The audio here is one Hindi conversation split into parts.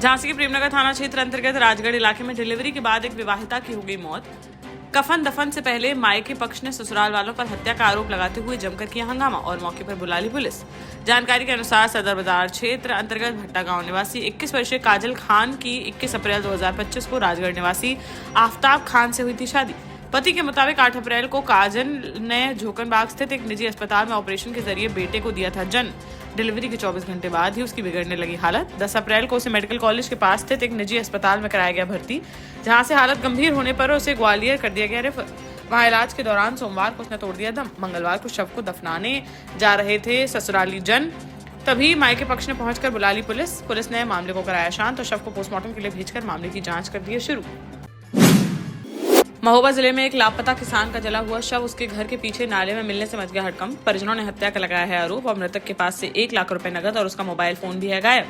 झांसी के प्रेमनगर थाना क्षेत्र अंतर्गत राजगढ़ इलाके में डिलीवरी के बाद एक विवाहिता की हो गई मौत। कफन दफन से पहले मायके पक्ष ने ससुराल वालों पर हत्या का आरोप लगाते हुए जमकर किया हंगामा और मौके पर बुला ली पुलिस। जानकारी के अनुसार सदर बाजार क्षेत्र अंतर्गत भट्टा गांव निवासी 21 वर्षीय काजल खान की 21 अप्रैल 2025 को राजगढ़ निवासी आफ्ताब खान से हुई थी शादी। पति के मुताबिक 8 अप्रैल को काजल ने झोकनबाग स्थित एक निजी अस्पताल में ऑपरेशन के जरिए बेटे को दिया था जन्म। डिलीवरी के 24 घंटे बाद ही उसकी बिगड़ने लगी हालत। 10 अप्रैल को उसे मेडिकल कॉलेज के पास स्थित एक निजी अस्पताल में कराया गया भर्ती, जहां से हालत गंभीर होने पर उसे ग्वालियर कर दिया गया रेफर। वहां इलाज के दौरान सोमवार को उसने तोड़ दिया दम। मंगलवार को शव को दफनाने जा रहे थे ससुराली जन, तभी मायके पक्ष ने पहुंचकर बुला ली पुलिस। पुलिस ने मामले को कराया शांत और शव को पोस्टमार्टम के लिए भेजकर मामले की जांच कर दी है शुरू। महोबा जिले में एक लापता किसान का जला हुआ शव उसके घर के पीछे नाले में मिलने से मच गया हड़कंप। परिजनों ने हत्या का लगाया है आरोप और मृतक के पास से 1 लाख रुपए नकद और उसका मोबाइल फोन भी है गायब।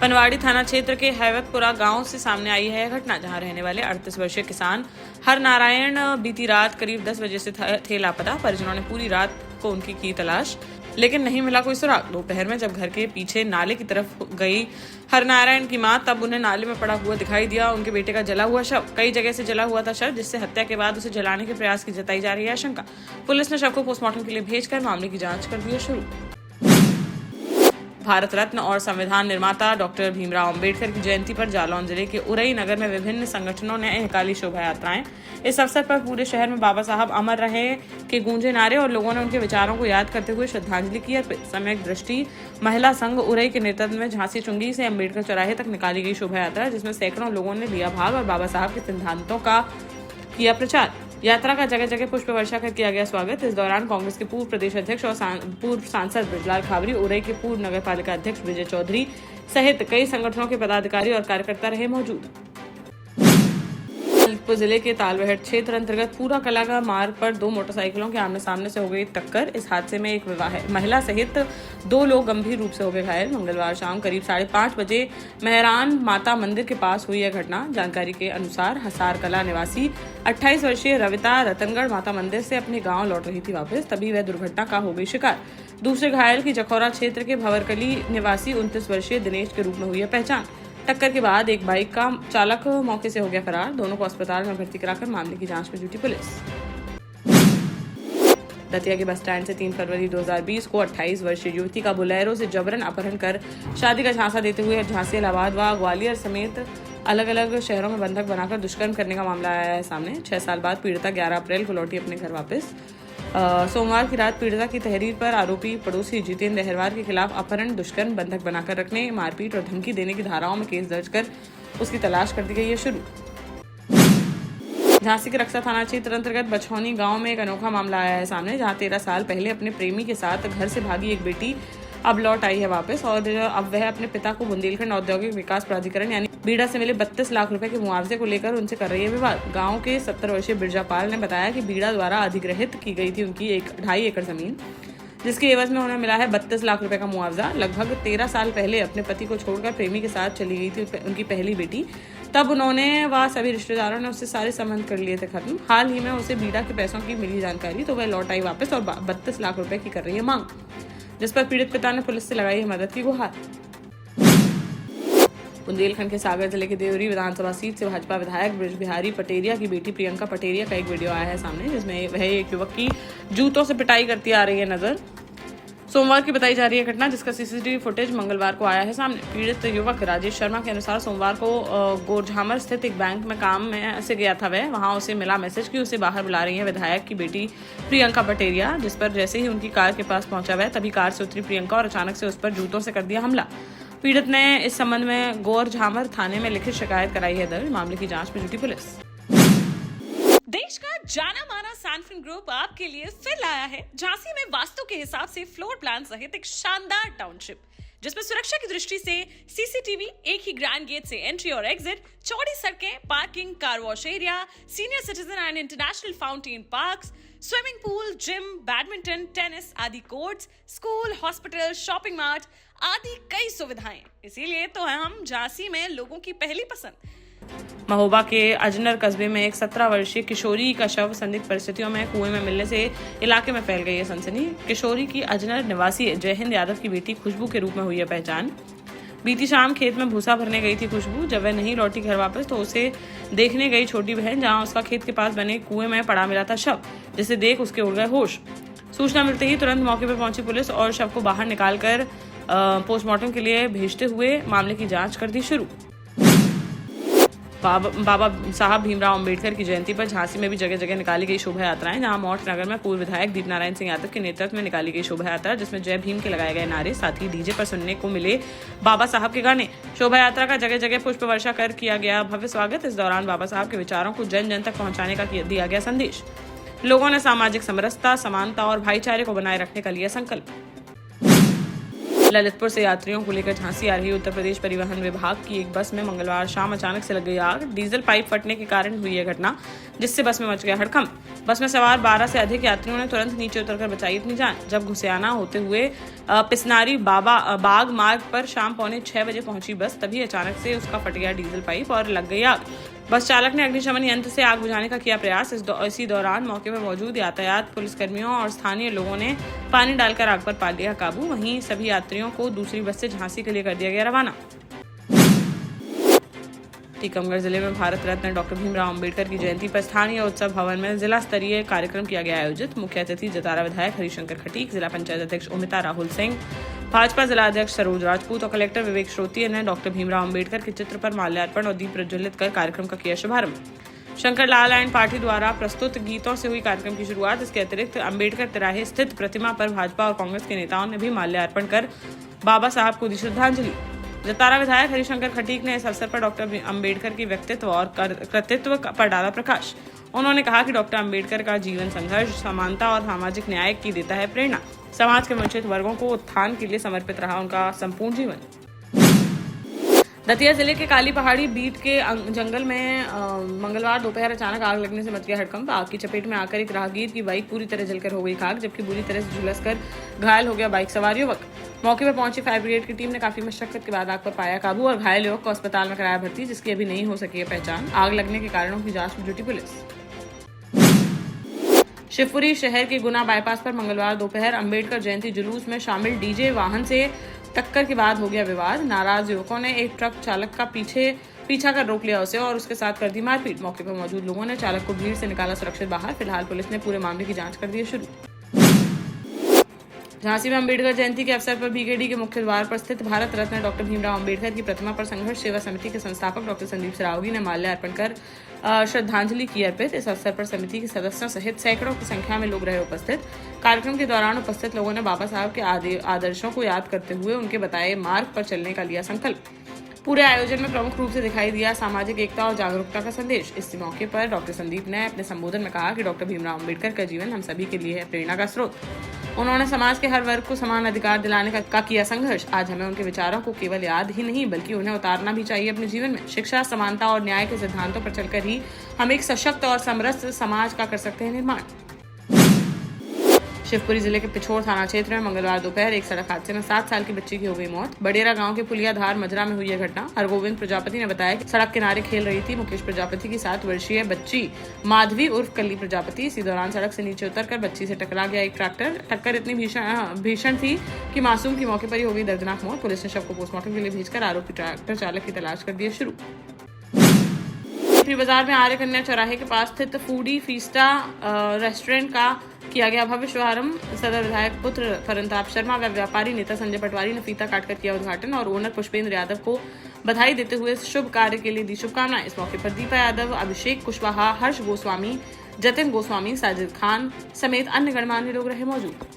पनवाड़ी थाना क्षेत्र के हैवतपुरा गांव से सामने आई है यह घटना, जहां रहने वाले 38 वर्षीय किसान हर नारायण बीती रात करीब 10 बजे से थे लापता। परिजनों ने पूरी रात को उनकी की तलाश, लेकिन नहीं मिला कोई सुराग। दोपहर में जब घर के पीछे नाले की तरफ गई हरनारायण की मां, तब उन्हें नाले में पड़ा हुआ दिखाई दिया उनके बेटे का जला हुआ शव। कई जगह से जला हुआ था शव, जिससे हत्या के बाद उसे जलाने के प्रयास की जताई जा रही है आशंका। पुलिस ने शव को पोस्टमार्टम के लिए भेजकर मामले की जांच कर दी है शुरू। भारत रत्न और संविधान निर्माता डॉक्टर भीमराव अंबेडकर की जयंती पर जालौन जिले के उरई नगर में विभिन्न संगठनों ने निकाली शोभा यात्राएं। इस अवसर पर पूरे शहर में बाबा साहब अमर रहे के गूंजे नारे और लोगों ने उनके विचारों को याद करते हुए श्रद्धांजलि की अर्पित। सम्यक दृष्टि महिला संघ उरई के नेतृत्व में झांसी चुंगी से अंबेडकर चौराहे तक निकाली गई शोभा यात्रा, जिसमें सैकड़ों लोगों ने लिया भाग और बाबा साहब के सिद्धांतों का किया प्रचार। यात्रा का जगह जगह पुष्प वर्षा कर किया गया स्वागत। इस दौरान कांग्रेस के पूर्व प्रदेश अध्यक्ष और पूर्व सांसद ब्रजलाल खाबरी, उरई के पूर्व नगर पालिका अध्यक्ष विजय चौधरी सहित कई संगठनों के पदाधिकारी और कार्यकर्ता रहे मौजूद। ललितपुर जिले के तालबेहट क्षेत्र अंतर्गत पूरा कलागा मार्ग पर 2 मोटरसाइकिलों के आमने सामने से हो गई टक्कर। इस हादसे में एक महिला सहित 2 लोग गंभीर रूप से हो गए घायल। मंगलवार शाम करीब 5:30 बजे मेहरान माता मंदिर के पास हुई यह घटना। जानकारी के अनुसार हसार कला निवासी 28 वर्षीय रविता रतनगढ़ माता मंदिर से अपने गांव लौट रही थी वापस, तभी वह दुर्घटना का हो गई शिकार। दूसरे घायल की जखौरा क्षेत्र के भंवरकली निवासी 29 वर्षीय दिनेश के रूप में हुई है पहचान। टक्कर के बाद एक बाइक का चालक मौके से हो गया फरार। दोनों को अस्पताल में भर्ती कराकर मामले की जांच में जुटी पुलिस। दतिया के बस स्टैंड से 3 फरवरी 2020 को 28 वर्षीय युवती का बोलेरो से जबरन अपहरण कर शादी का झांसा देते हुए झांसी, इलाहाबाद व ग्वालियर समेत अलग अलग शहरों में बंधक बनाकर दुष्कर्म करने का मामला आया है सामने। 6 साल बाद पीड़िता 11 अप्रैल को लौटी अपने घर वापस। सोमवार की रात पीड़िता की तहरीर पर आरोपी पड़ोसी जितेंद्र अहरवार के खिलाफ अपहरण, दुष्कर्म, बंधक बनाकर रखने, मारपीट और धमकी देने की धाराओं में केस दर्ज कर उसकी तलाश कर दी गई है शुरू। झांसी के रक्षा थाना क्षेत्र अंतर्गत बछौनी गांव में एक अनोखा मामला आया है सामने, जहां 13 साल पहले अपने प्रेमी के साथ घर से भागी एक बेटी अब लौट आई है वापस और अब वह अपने पिता को बुंदेलखंड औद्योगिक विकास प्राधिकरण यानी बीड़ा से मिले 32 लाख रुपए के मुआवजे को लेकर उनसे कर रही है विवाद। गांव के 70 वर्षीय बिरजापाल ने बताया कि बीड़ा द्वारा अधिग्रहित की गई थी उनकी 2.5 एकड़ जमीन, जिसके एवज में उन्हें मिला है 32 लाख रुपए का मुआवजा। लगभग 13 साल पहले अपने पति को छोड़कर प्रेमी के साथ चली गई थी उनकी पहली बेटी। तब उन्होंने व सभी रिश्तेदारों ने उससे सारे संबंध कर लिए थे खत्म। हाल ही में उसे बीड़ा के पैसों की मिली जानकारी तो वह लौट आई वापस और 32 लाख रुपए की कर रही है मांग, जिस पर पीड़ित पिता ने पुलिस से लगाई है मदद की गुहार। बुंदेलखंड के सागर जिले के देवरी विधानसभा सीट से भाजपा विधायक ब्रज बिहारी पटेरिया की बेटी प्रियंका पटेरिया का एक वीडियो आया है सामने, जिसमें वह एक युवक की जूतों से पिटाई करती आ रही है नजर। सोमवार की बताई जा रही है घटना, जिसका सीसीटीवी फुटेज मंगलवार को आया है सामने। पीड़ित युवक राजेश शर्मा के अनुसार सोमवार को गोरझामर स्थित एक बैंक में काम में से गया था वह। वहां उसे मिला मैसेज कि उसे बाहर बुला रही है विधायक की बेटी प्रियंका पटेरिया, जिस पर जैसे ही उनकी कार के पास पहुंचा वह, तभी कार से उतरी प्रियंका और अचानक से उस पर जूतों से कर दिया हमला। पीड़ित ने इस संबंध में गोरझामर थाने में लिखित शिकायत कराई है दर्ज। मामले की जांच में जुटी पुलिस। देश का जाना माना सैनफिन ग्रुप आपके लिए फिर लाया है झांसी में वास्तु के हिसाब से फ्लोर प्लान सहित एक शानदार टाउनशिप, जिसमें सुरक्षा की दृष्टि से सीसीटीवी, एक ही ग्रैंड गेट से एंट्री और एग्जिट, चौड़ी सड़कें, parking, car wash area, senior citizen and international fountain parks, swimming pool, gym, badminton, tennis आदि courts, school, hospital, shopping mart आदि कई सुविधाएं। इसीलिए तो है हम झांसी में लोगों की पहली पसंद। महोबा के अजनर कस्बे में एक 17 वर्षीय किशोरी का शव संदिग्ध परिस्थितियों में कुएं में मिलने से इलाके में फैल गई है सनसनी। किशोरी की अजनर निवासी जयहिंद यादव की बेटी खुशबू के रूप में हुई है पहचान। बीती शाम खेत में भूसा भरने गई थी खुशबू। जब वह नहीं लौटी घर वापस तो उसे देखने गई छोटी बहन, जहां उसका खेत के पास बने कुएं में पड़ा मिला था शव, जिसे देख उसके उड़ गए होश। सूचना मिलते ही तुरंत मौके पर पहुंची पुलिस और शव को बाहर निकालकर पोस्टमार्टम के लिए भेजते हुए मामले की जांच कर दी शुरू। बाबा साहब भीमराव अंबेडकर की जयंती पर झांसी में भी जगह जगह निकाली गई शोभा यात्राएं, जहां मौठ नगर में पूर्व विधायक दीपनारायण सिंह यादव के नेतृत्व में निकाली गई शोभा यात्रा, जिसमें जय भीम के लगाए गए नारे, साथ ही डीजे पर सुनने को मिले बाबा साहब के गाने। शोभा यात्रा का जगह जगह पुष्प वर्षा कर किया गया भव्य स्वागत। इस दौरान बाबा साहब के विचारों को जन जन तक पहुंचाने का दिया गया संदेश। लोगों ने सामाजिक समरसता, समानता और भाईचारे को बनाए रखने का लिया संकल्प। ललितपुर से यात्रियों को लेकर झांसी आ रही उत्तर प्रदेश परिवहन विभाग की एक बस में मंगलवार शाम अचानक से लग गई आग। डीजल पाइप फटने के कारण हुई यह घटना, जिससे बस में मच गया हड़कंप। बस में सवार 12 से अधिक यात्रियों ने तुरंत नीचे उतरकर बचाई अपनी जान। जब घुसियाना होते हुए पिसनारी बाग मार्ग पर शाम 5:45 बजे पहुंची बस, तभी अचानक से उसका फट गया डीजल पाइप और लग गई आग। बस चालक ने अग्निशमन यंत्र से आग बुझाने का किया प्रयास। इसी दौरान मौके पर मौजूद यातायात पुलिसकर्मियों और स्थानीय लोगों ने पानी डालकर आग पर पा लिया काबू। वहीं सभी यात्रियों को दूसरी बस से झांसी के लिए कर दिया गया रवाना। टीकमगढ़ जिले में भारत रत्न डॉक्टर भीमराव अंबेडकर की जयंती पर स्थानीय उत्सव भवन में जिला स्तरीय कार्यक्रम किया गया आयोजित। मुख्य अतिथि जतारा विधायक हरिशंकर खटीक, जिला पंचायत अध्यक्ष उमिता राहुल सिंह, भाजपा जिला अध्यक्ष सरोज राजपूत और कलेक्टर विवेक श्रोतीय ने डॉक्टर भीमराव अंबेडकर के चित्र पर माल्यार्पण और दीप प्रज्वलित कर कार्यक्रम का किया शुभारंभ। शंकर लाल एंड पार्टी द्वारा प्रस्तुत गीतों से हुई कार्यक्रम की शुरुआत। इसके अतिरिक्त अंबेडकर तिराहे स्थित प्रतिमा पर भाजपा और कांग्रेस के नेताओं ने भी माल्यार्पण कर बाबा साहब को दी श्रद्धांजलि। जतारा विधायक हरिशंकर खटीक ने इस अवसर पर डॉक्टर अंबेडकर के व्यक्तित्व और कृतित्व पर डाला प्रकाश। उन्होंने कहा कि डॉक्टर अंबेडकर का जीवन संघर्ष, समानता और सामाजिक न्याय की देता है प्रेरणा। समाज के वंचित वर्गों को उत्थान के लिए समर्पित रहा उनका संपूर्ण जीवन। दतिया जिले के काली पहाड़ी बीट के जंगल में मंगलवार दोपहर अचानक आग लगने से मच गया हड़कंप। आग की चपेट में आकर एक राहगीर की बाइक पूरी तरह जलकर हो गई खाक, जबकि बुरी तरह से झुलसकर घायल हो गया बाइक सवार युवक। मौके पर पहुंची फायर ब्रिगेड की टीम ने काफी मशक्कत के बाद आग पर पाया काबू और घायल युवक को अस्पताल में कराया भर्ती, जिसकी अभी नहीं हो सकी है पहचान। आग लगने के कारणों की जांच में जुटी पुलिस। शिवपुरी शहर के गुना बाईपास पर मंगलवार दोपहर अंबेडकर जयंती जुलूस में शामिल डीजे वाहन से टक्कर के बाद हो गया विवाद। नाराज युवकों ने एक ट्रक चालक का पीछा कर रोक लिया उसे और उसके साथ कर दी मारपीट। मौके पर मौजूद लोगों ने चालक को भीड़ से निकाला सुरक्षित बाहर। फिलहाल पुलिस ने पूरे मामले की जांच कर दी है शुरू। झांसी में अंबेडकर जयंती के अवसर पर बीकेडी के मुख्य द्वार पर स्थित भारत रत्न डॉक्टर भीमराव अंबेडकर की प्रतिमा पर संघर्ष सेवा समिति के संस्थापक डॉक्टर संदीप सरावगी ने माल्यार्पण कर श्रद्धांजलि की अर्पित। इस अवसर पर समिति के सदस्यों सहित सैकड़ों की संख्या में लोग रहे उपस्थित। कार्यक्रम के दौरान उपस्थित लोगों ने बाबा साहब के आदर्शों को याद करते हुए उनके बताए मार्ग पर चलने का लिया संकल्प। पूरे आयोजन में प्रमुख रूप से दिखाई दिया सामाजिक एकता और जागरूकता का संदेश। इस मौके पर डॉक्टर संदीप ने अपने संबोधन में कहा कि डॉक्टर भीमराव अंबेडकर का जीवन हम सभी के लिए है प्रेरणा का स्रोत। उन्होंने समाज के हर वर्ग को समान अधिकार दिलाने का किया संघर्ष। आज हमें उनके विचारों को केवल याद ही नहीं बल्कि उन्हें उतारना भी चाहिए अपने जीवन में। शिक्षा, समानता और न्याय के सिद्धांतों पर चलकर ही हम एक सशक्त और समरस समाज का कर सकते हैं निर्माण। शिवपुरी जिले के पिछोर थाना क्षेत्र में मंगलवार दोपहर एक सड़क हादसे में 7 साल की बच्ची की हो गई मौत। बडेरा गांव के पुलियाधार मजरा में हुई यह घटना। हरगोविंद प्रजापति ने बताया कि सड़क किनारे खेल रही थी मुकेश प्रजापति की 7 वर्षीय बच्ची माधवी उर्फ कल्ली प्रजापति। इसी दौरान सड़क से नीचे उतरकर बच्ची से टकरा गया एक ट्रैक्टर। टक्कर इतनी भीषण थी कि मासूम की मौके पर ही हो गई दर्दनाक मौत। पुलिस ने शव को पोस्टमार्टम के लिए भेजकर आरोपी ट्रैक्टर चालक की तलाश कर दी शुरू। बाजार में आर्य कन्या चौराहे के पास स्थित फूडी फीस्टा रेस्टोरेंट का किया गया भव्य शुभारंभ। सदर विधायक पुत्र फरंताप शर्मा व व्यापारी नेता संजय पटवारी ने फीता काटकर किया उद्घाटन और ओनर पुष्पेंद्र यादव को बधाई देते हुए शुभ कार्य के लिए दी शुभकामनाएं। इस मौके पर दीपा यादव, अभिषेक कुशवाहा, हर्ष गोस्वामी, जतिन गोस्वामी, साजिद खान समेत अन्य गणमान्य लोग रहे मौजूद।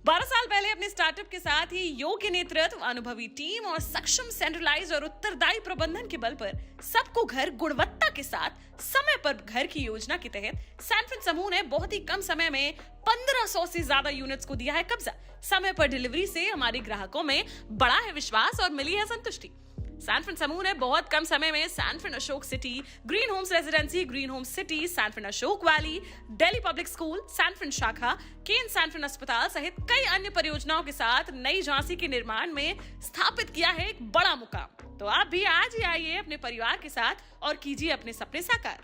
12 साल पहले अपने स्टार्टअप के साथ ही योग्य नेतृत्व, अनुभवी टीम और सक्षम सेंट्रलाइज और उत्तरदायी प्रबंधन के बल पर सबको घर गुणवत्ता के साथ समय पर घर की योजना के तहत सैनफिन समूह ने बहुत ही कम समय में 1500 से ज्यादा यूनिट्स को दिया है कब्जा। समय पर डिलीवरी से हमारे ग्राहकों में बढ़ा है विश्वास और मिली है संतुष्टि। सैनफिन समूह ने बहुत कम समय में Sanfin Ashok city, green homes residency, green homes city, Sanfin Ashok valley, Delhi public school, Sanfin शाखा, केन सैनफिन अस्पताल सहित कई अन्य परियोजनाओं के साथ नई झांसी के निर्माण में स्थापित किया है एक बड़ा मुकाम। तो आप भी आज ही आइए अपने परिवार के साथ और कीजिए अपने सपने साकार।